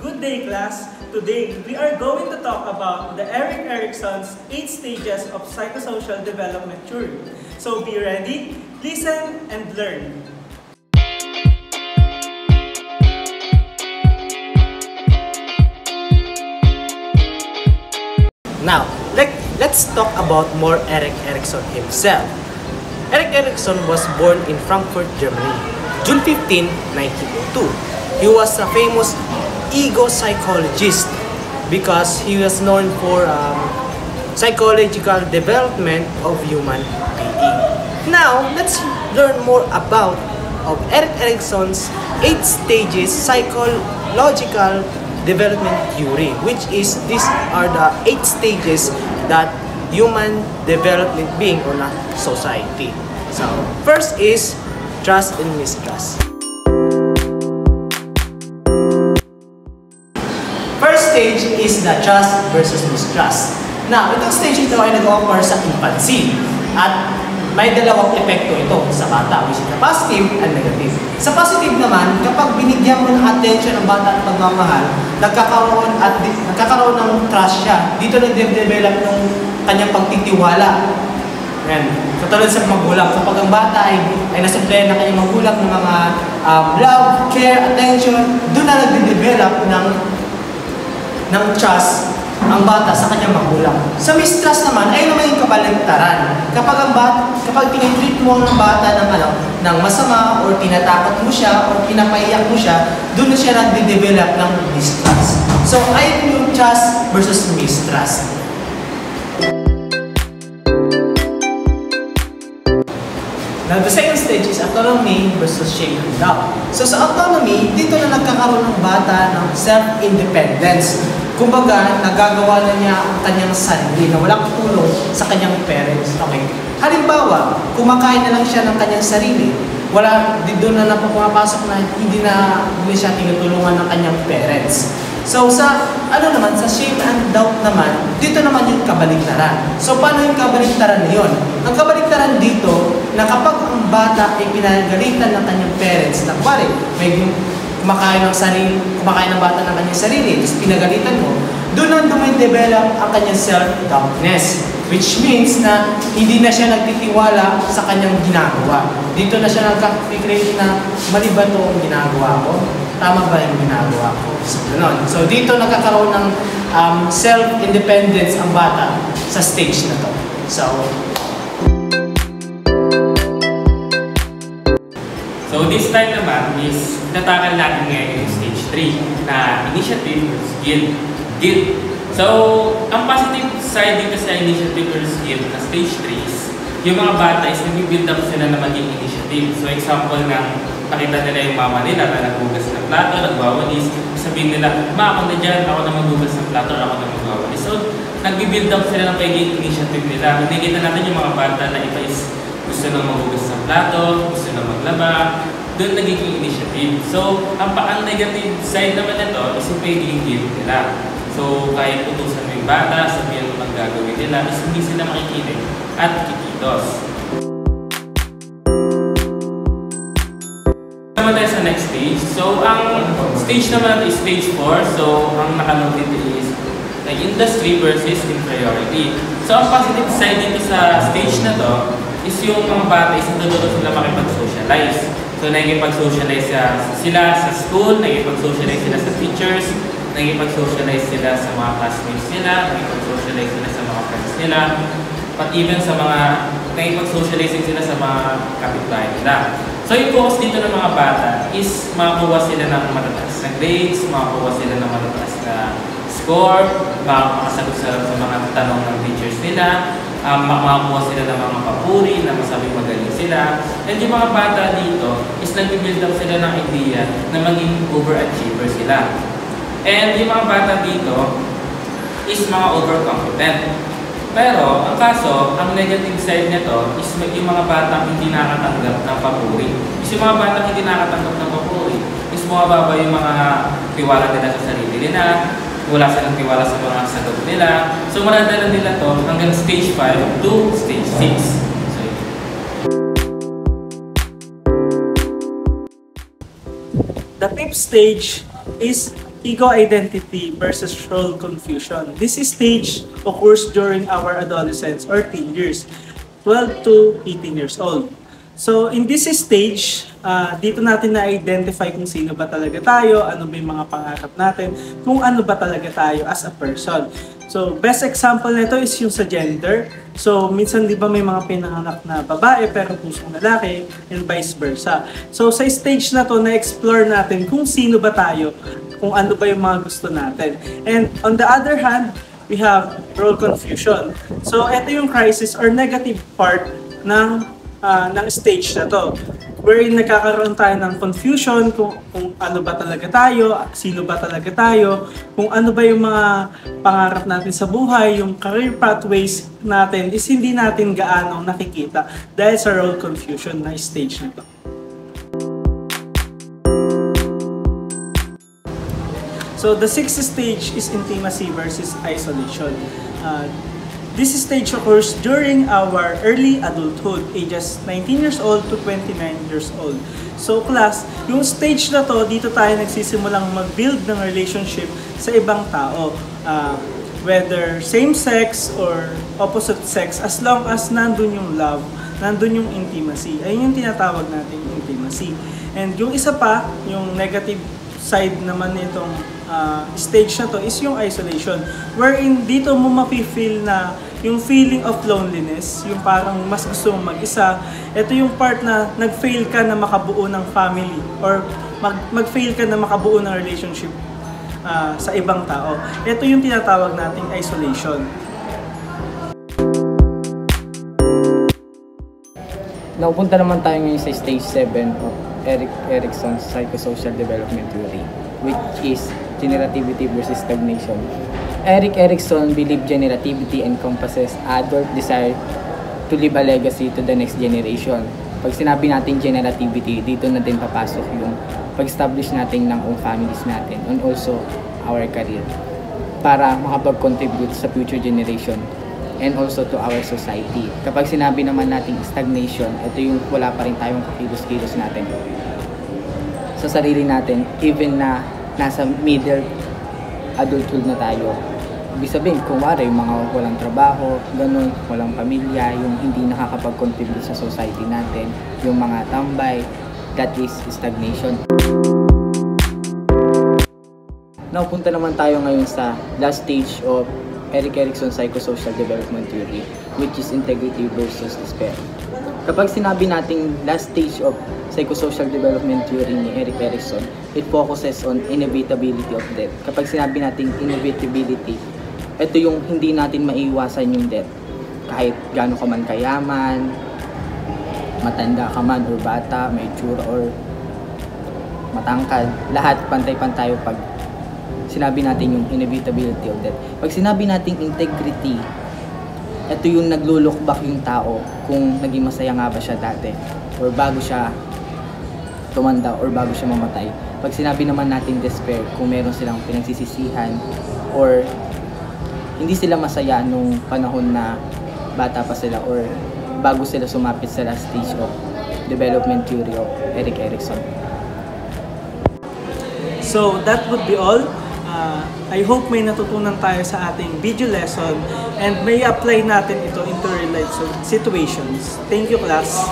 Good day, class! Today, we are going to talk about the Erik Erikson's 8 stages of psychosocial development theory. So be ready, listen, and learn. Now, let's talk about more Erik Erikson himself. Erik Erikson was born in Frankfurt, Germany, June 15, 1902. He was a famous ego psychologist because he was known for psychological development of human being. Now, let's learn more about Erik Erikson's 8 stages psychological development theory, which is these are the 8 stages that human development being on a society. So, first is trust and mistrust. First stage is the trust versus mistrust. Now, itong stage ito ay nag-occur sa infancy at may dalawang epekto ito sa bata, which is the positive and negative. Sa positive naman, kapag binigyan mo ng attention ng bata at pagmamahal, nagkakaroon ng trust siya. Dito nag-develop ng kanyang pagtitiwala. Yan. Katulad sa magulang, kapag ang bata ay nasuplayan ng kanyang magulang ng mga love, care, attention, doon na nag-develop ng trust ang bata sa kanyang magulang. Sa mistrust naman ay naman yung kabaligtaran. Kapag tinitreat mo ng bata ng masama or tinatakot mo siya or pinapaiyak mo siya, doon na siya nagde-develop ng mistrust. So, ay yung trust versus mistrust. Now, the second stage is autonomy versus shame and doubt. So, sa autonomy, dito na nagkakaroon ng bata ng self-independence. Kumbaga, nagagawa na niya ang kanyang sarili na walang tulong sa kanyang parents. Okay? Halimbawa, kumakain na lang siya ng kanyang sarili. Doon na pumapasok na hindi na siya tinutulungan ng kanyang parents. So, sa shame and doubt naman, dito naman yung kabaligtaran. So, paano yung kabaligtaran na yun? Ang kabaligtaran dito, na kapag ang bata ay pinagalitan ng kanyang parents, na pare, may kumakain ng bata ng kanyang sarili, tapos pinagalitan mo, doon ang dumidevelop ang kanyang self-doubtness. Which means na hindi na siya nagtitiwala sa kanyang ginagawa. Dito na siya nagka-create na mali ba ito ang ginagawa ko? Tama ba yung ginagawa ko? So dito nagkakaroon ng self-independence ang bata sa stage na to. So this time naman is tatakal natin ngayon yung stage 3 na initiative versus guilt. So, ang positive side dito sa initiative versus guilt na stage 3 is yung mga bata is nag-build up sila na maging initiative. So, example ng nakita nila yung mama nila na naghugas ng plato, nagwawalis, sabihin nila, ma, ako na dyan, ako na maghugas ng plato, ako na magwawalis. So, nag-build up sila ng pagiging initiative nila. Nakikita natin yung mga bata na iba is gusto nang maghugas ng plato, gusto nang maglaba, doon nagiging initiative. So, ang negative side naman nito is yung pagiging guilt nila. So, kahit utusan mo yung bata, sabihin mo ang gagawin nila, is hindi sila makikinig at kikitos. Naman tayo sa next stage. So, ang stage naman natin is stage 4. So, ang nakalog dito is like industry versus inferiority. So, ang positive side dito sa stage na to is yung mga bata is natututo sila makipag-socialize. So, nakikipag-socialize sila sa school, nakikipag-socialize sila sa teachers, nakikipag-socialize sila sa mga classmates nila, nakikipag-socialize sila sa mga friends nila, but even sa mga nakikipag-socialize sila sa mga kapitbahay nila. So, yung focus dito ng mga bata is makakuha sila ng matataas na grades, makakuha sila ng matataas na score, makasagot sa mga tanong ng teachers nila, makakuha sila ng mga papuri na masabing magaling sila. And yung mga bata dito is nag-build up sila ng idea na maging overachiever sila. And yung mga bata dito is mga overconfident. Pero, ang kaso, ang negative side nito is yung mga bata hindi nakatanggap ng papuri. Is yung mga bata hindi nakatanggap ng papuri is bumababa yung mga tiwala nila sa sarili nila, wala silang tiwala sa mga sagot nila. So, manadala nila to hanggang stage 5 to stage 6. The fifth stage is ego identity versus role confusion. This stage occurs during our adolescence or teen years, 12 to 18 years old. So in this stage, dito natin na-identify kung sino ba talaga tayo, ano ba yung mga pangarap natin, kung ano ba talaga tayo as a person. So best example nito is yung sa gender. So minsan di ba may mga pinanganak na babae pero pusong lalaki and vice versa. So sa stage na to, na-explore natin kung sino ba tayo, kung ano ba yung mga gusto natin. And on the other hand, we have role confusion. So ito yung crisis or negative part ng stage na to, wherein nagkakaroon tayo ng confusion kung ano ba talaga tayo, sino ba talaga tayo, kung ano ba yung mga pangarap natin sa buhay, yung career pathways natin is hindi natin gaano nakikita dahil sa role confusion na stage na to. So the sixth stage is intimacy versus isolation. This stage occurs during our early adulthood, ages 19 years old to 29 years old. So class, yung stage na to, dito tayo nagsisimulang mag-build ng relationship sa ibang tao. Whether same sex or opposite sex, as long as nandun yung love, nandun yung intimacy. Ayun yung tinatawag natin intimacy. And yung isa pa, yung negative side naman nitong stage na to is yung isolation, wherein dito mo mafe-feel na yung feeling of loneliness, yung parang mas gusto mong mag-isa. Ito yung part na nag-fail ka na makabuo ng family or mag-fail ka na makabuo ng relationship sa ibang tao. Ito yung tinatawag nating isolation. Naupunta naman tayo ngayon sa stage 7 of Erik Erikson's psychosocial development theory, which is generativity versus stagnation. Erik Erikson believed generativity encompasses adult desire to leave a legacy to the next generation. Pag sinabi natin generativity, dito na din papasok yung pag-establish natin ng own families natin and also our career para makapag-contribute sa future generation and also to our society. Kapag sinabi naman natin stagnation, ito yung wala pa rin tayong kakilos-kilos natin sa sarili natin, even na nasa middle adulthood na tayo. Ibig sabihin, kung wari, yung mga walang trabaho, ganun, walang pamilya, yung hindi nakakapag-contribute sa society natin, yung mga tambay, that is stagnation. Now, punta naman tayo ngayon sa last stage of Erik Erikson's psychosocial development theory, which is integrity versus despair. Kapag sinabi nating last stage of psychosocial development theory ni Erik Erikson, it focuses on inevitability of death. Kapag sinabi nating inevitability, ito yung hindi natin maiiwasan yung death. Kahit gaano ka man kayaman, matanda ka man or bata, may itsura or matangkad, lahat pantay-pantay pag sinabi natin yung inevitability of death. Pag sinabi nating integrity, ito yung naglo-look back yung tao kung naging masaya nga ba siya dati or bago siya tumanda or bago siya mamatay. Pag sinabi naman natin despair, kung meron silang pinagsisisihan or hindi sila masaya nung panahon na bata pa sila or bago sila sumapit sa last stage of development theory of Erik Erikson. So that would be all. I hope may natutunan tayo sa ating video lesson and may apply natin ito into real life situations. Thank you, class.